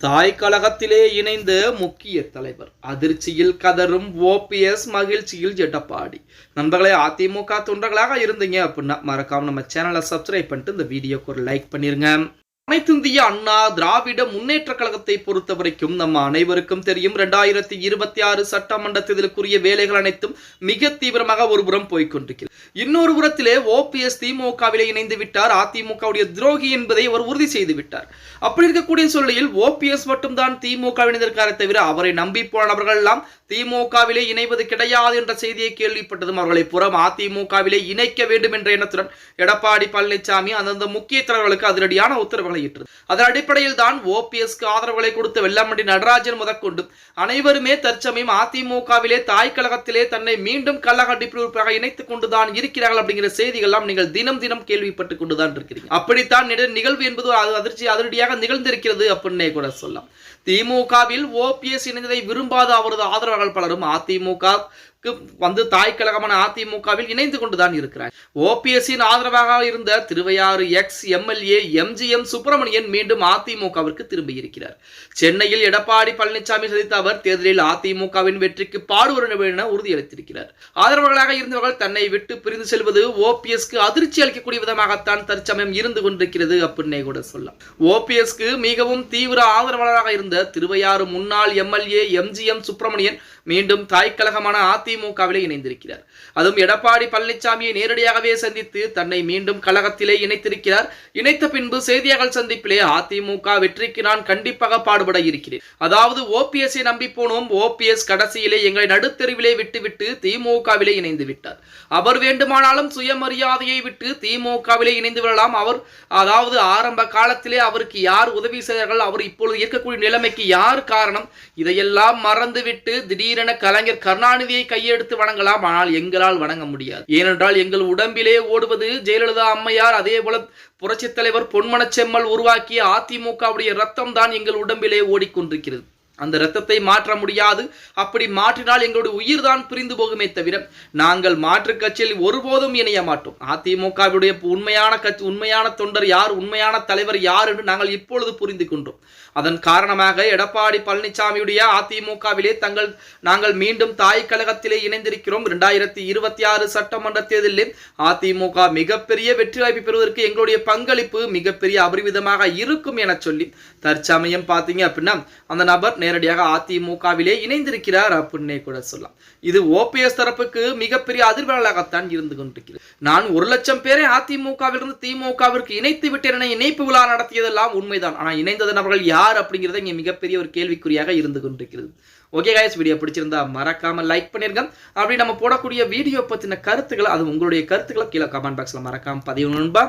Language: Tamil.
தாய் கழகத்திலே இணைந்த முக்கிய தலைவர் அதிர்ச்சியில் கதரும் ஓபிஎஸ், மகிழ்ச்சியில் எடப்பாடி. நண்பர்களே, அதிமுக தொண்டர்களாக இருந்தீங்க அப்படின்னா மறக்காம நம்ம சேனலை சப்ஸ்கிரைப் பண்ணிட்டு இந்த வீடியோக்கு ஒரு லைக் பண்ணிருங்க. அனைத்திந்திய அண்ணா திராவிட முன்னேற்ற கழகத்தை பொறுத்த வரைக்கும் நம்ம அனைவருக்கும் தெரியும், 2026 சட்டமன்ற தேர்தலுக்குரிய வேலைகள் அனைத்தும் மிக தீவிரமாக ஒரு புறம் போய்கொண்டிருக்கிறது. இன்னொரு புறத்திலே ஓபிஎஸ் திமுகவிலே இணைந்து விட்டார். அதிமுகவுடைய துரோகி என்பதை அவர் உறுதி செய்து விட்டார். அப்படி இருக்கக்கூடிய சூழலில் ஓபிஎஸ் மட்டும்தான் திமுக இணைந்திருக்காரே தவிர அவரை நம்பி போனவர்கள் எல்லாம் திமுகவிலே இணைவது கிடையாது என்ற செய்தியை கேள்விப்பட்டதும் அவர்களை புறம் அதிமுகவிலே இணைக்க வேண்டும் என்ற எண்ணத்துடன் எடப்பாடி பழனிசாமி அந்தந்த முக்கிய தலைவர்களுக்கு அதிரடியான உத்தரவுகளை இட்டது. அதன் அடிப்படையில் தான் ஓபிஎஸ்க்கு ஆதரவுகளை கொடுத்த வெள்ளமண்டி நடராஜன் முதற்கொண்டு அனைவருமே தற்சமயம் அதிமுகவிலே தாய் கழகத்திலே தன்னை மீண்டும் கழக உறுப்பினராக இணைத்துக் கொண்டுதான் இருக்கிறார்கள் அப்படிங்கிற செய்திகள் எல்லாம் நீங்கள் தினம் தினம் கேள்விப்பட்டுக் கொண்டுதான் இருக்கிறீங்க. அப்படித்தான் நிகழ்வு என்பது அதிரடியாக நிகழ்ந்திருக்கிறது அப்படின்னே கூட சொல்லலாம். திமுகவில் ஓபிஎஸ் இணைந்ததை விரும்பாத அவரது ஆதரவாளர்கள் பலரும் அதிமுக வந்து தாய் கழகமான அதிமுகவில் இணைந்து கொண்டுதான் இருக்கிறார். ஓபிஎஸ்ஸின் ஆதரவாக இருந்த Thiruvaiyaru ex MLA MGM Subramanian மீண்டும் அதிமுகவிற்கு திரும்பி இருக்கிறார். சென்னையில் எடப்பாடி பழனிசாமி சந்தித்த அவர் தேர்தலில் அதிமுகவின் வெற்றிக்கு பாடுபட என உறுதியளித்திருக்கிறார். ஆதரவாளர்களாக இருந்தவர்கள் தன்னை விட்டு பிரிந்து செல்வது ஓபிஎஸ்க்கு அதிர்ச்சி அளிக்கக்கூடிய விதமாகத்தான் தற்சமயம் இருந்து கொண்டிருக்கிறது அப்படின்னே கூட சொல்லலாம். ஓபிஎஸ்க்கு மிகவும் தீவிர ஆதரவாளராக இருந்த திருவையாறு முன்னாள் எம்எல்ஏ எம்ஜிஎம் சுப்பிரமணியன் மீண்டும் தாய் கழகமான அதிமுகவிலே இணைந்திருக்கிறார். அதுவும் எடப்பாடி பழனிசாமியை நேரடியாகவே சந்தித்து தன்னை மீண்டும் கழகத்திலே இணைத்திருக்கிறார். இணைத்த பின்பு செய்தியாளர் சந்திப்பிலே அதிமுக வெற்றிக்கு நான் கண்டிப்பாக பாடுபட இருக்கிறேன். அதாவது ஓபிஎஸ்ஐ நம்பி போனோம், ஓபிஎஸ் கடைசியிலே எங்களை நடுத்தெருவிலே விட்டுவிட்டு திமுகவிலே இணைந்து விட்டார். அவர் வேண்டுமானாலும் சுயமரியாதையை விட்டு திமுகவிலே இணைந்து விடலாம். அவர் அதாவது ஆரம்ப காலத்திலே அவருக்கு யார் உதவி செய்தார்கள், அவர் இப்பொழுது இருக்கக்கூடிய நிலைமைக்கு யார் காரணம், இதையெல்லாம் மறந்துவிட்டு திடீரென கலைஞர் கருணாநிதியை கையெடுத்து வணங்கலாம். ஆனால் எங்களால் வணங்க முடியாது. ஏனென்றால் எங்கள் உடம்பிலே ஓடுவது ஜெயலலிதா அம்மையார், அதே போல புரட்சித் தலைவர் பொன்மனச்செம்மல் உருவாக்கிய அதிமுகவுடைய ரத்தம் தான் எங்கள் உடம்பிலே ஓடிக்கொண்டிருக்கிறது. அந்த ரத்தத்தை மாற்ற முடியாது. அப்படி மாற்றினால் எங்களுடைய உயிர் தான் பிரிந்து போகுமே தவிர நாங்கள் மாற்று கட்சியில் ஒருபோதும் இணைய மாட்டோம். அதிமுகவுடைய உண்மையான தொண்டர் யார், உண்மையான தலைவர் யார் என்று நாங்கள் இப்பொழுது புரிந்து கொண்டோம். அதன் காரணமாக எடப்பாடி பழனிசாமியுடைய அதிமுகவிலே நாங்கள் மீண்டும் தாய் கழகத்திலே இணைந்திருக்கிறோம். 2026 சட்டமன்ற தேர்தலில் அதிமுக மிகப்பெரிய வெற்றி வாய்ப்பு பெறுவதற்கு எங்களுடைய பங்களிப்பு மிகப்பெரிய அபரிவிதமாக இருக்கும் என சொல்லி தற்சமயம் பார்த்தீங்க அப்படின்னா அந்த நபர் நேரடியாக அதிமுகவிலே இணைந்திருக்கிறார் அப்படின்னே கூட சொல்லலாம். இது ஓபிஎஸ் தரப்புக்கு மிகப்பெரிய அதிர்வலாகத்தான் இருந்து கொண்டிருக்கிறது. நான் 1,00,000 பேரை அதிமுகவிலிருந்து திமுகவிற்கு இணைத்து விட்டேன் என இணைப்பு விழா நடத்தியதெல்லாம் உண்மைதான். ஆனால் இணைந்தது நபர்கள் யார் அப்படிங்கிறது இங்கே மிகப்பெரிய ஒரு கேள்விக்குறியாக இருந்து கொண்டிருக்கிறது. ஓகே கைஸ், வீடியோ பிடிச்சிருந்தா மறக்காம லைக் பண்ணிருங்க. அப்படி நம்ம போடக்கூடிய வீடியோ பத்தின கருத்துக்களை, அது உங்களுடைய கருத்துக்களை கீழே கமெண்ட் பாக்ஸ்ல மறக்காம பதிவு நண்பா.